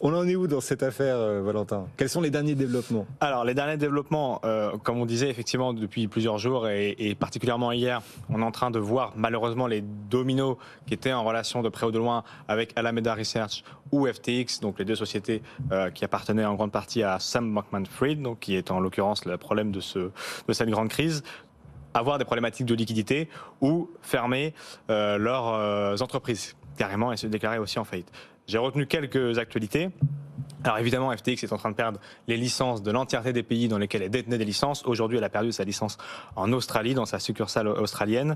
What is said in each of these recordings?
On en est où dans cette affaire, Valentin? Quels sont les derniers développements? Alors, les derniers développements, comme on disait effectivement depuis plusieurs jours et particulièrement hier, on est en train de voir malheureusement les dominos qui étaient en relation de près ou de loin avec Alameda Research ou FTX, donc les deux sociétés qui appartenaient en grande partie à Sam Bankman-Fried, donc qui est en l'occurrence le problème de cette grande crise, avoir des problématiques de liquidité ou fermer leurs entreprises carrément et se déclarer aussi en faillite. J'ai retenu quelques actualités. Alors évidemment, FTX est en train de perdre les licences de l'entièreté des pays dans lesquels elle détenait des licences. Aujourd'hui, elle a perdu sa licence en Australie, dans sa succursale australienne.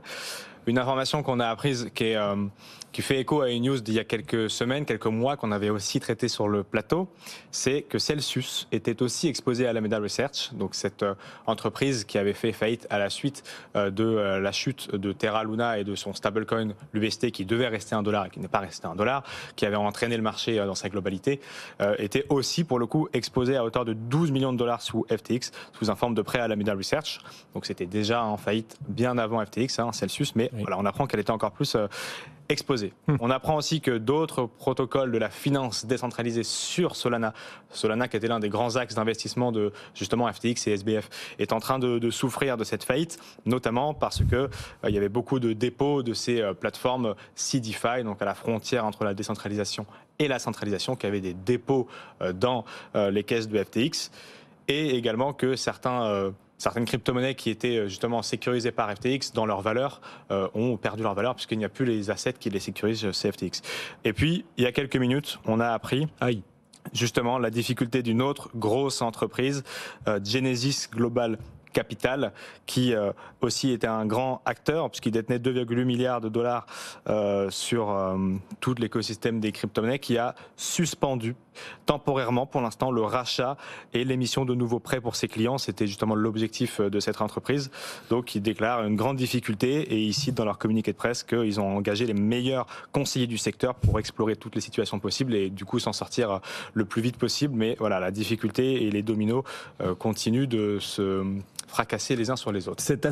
Une information qu'on a apprise qui fait écho à une news d'il y a quelques semaines, quelques mois, qu'on avait aussi traité sur le plateau, c'est que Celsius était aussi exposé à Alameda Research, donc cette entreprise qui avait fait faillite à la suite de la chute de Terra Luna et de son stablecoin, l'UST, qui devait rester $1 et qui n'est pas resté $1, qui avait entraîné le marché dans sa globalité, était aussi pour le coup exposé à hauteur de $12 millions sous FTX, sous un forme de prêt à Alameda Research. Donc c'était déjà en faillite bien avant FTX, Celsius, mais voilà, on apprend qu'elle était encore plus exposée. On apprend aussi que d'autres protocoles de la finance décentralisée sur Solana, qui était l'un des grands axes d'investissement de justement FTX et SBF, est en train de souffrir de cette faillite, notamment parce que il y avait beaucoup de dépôts de ces plateformes CDFI, donc à la frontière entre la décentralisation et la centralisation, qui avaient des dépôts dans les caisses de FTX, et également que certaines crypto-monnaies qui étaient justement sécurisées par FTX dans leur valeur ont perdu leur valeur puisqu'il n'y a plus les assets qui les sécurisent chez FTX. Et puis, il y a quelques minutes, on a appris justement la difficulté d'une autre grosse entreprise, Genesis Global Capital, qui aussi était un grand acteur puisqu'il détenait 2,8 milliards de dollars sur tout l'écosystème des crypto-monnaies, qui a suspendu temporairement pour l'instant le rachat et l'émission de nouveaux prêts pour ses clients. C'était justement l'objectif de cette entreprise. Donc ils déclarent une grande difficulté et ils citent dans leur communiqué de presse qu'ils ont engagé les meilleurs conseillers du secteur pour explorer toutes les situations possibles et du coup s'en sortir le plus vite possible. Mais voilà, la difficulté et les dominos continuent de se fracasser les uns sur les autres. Cette affaire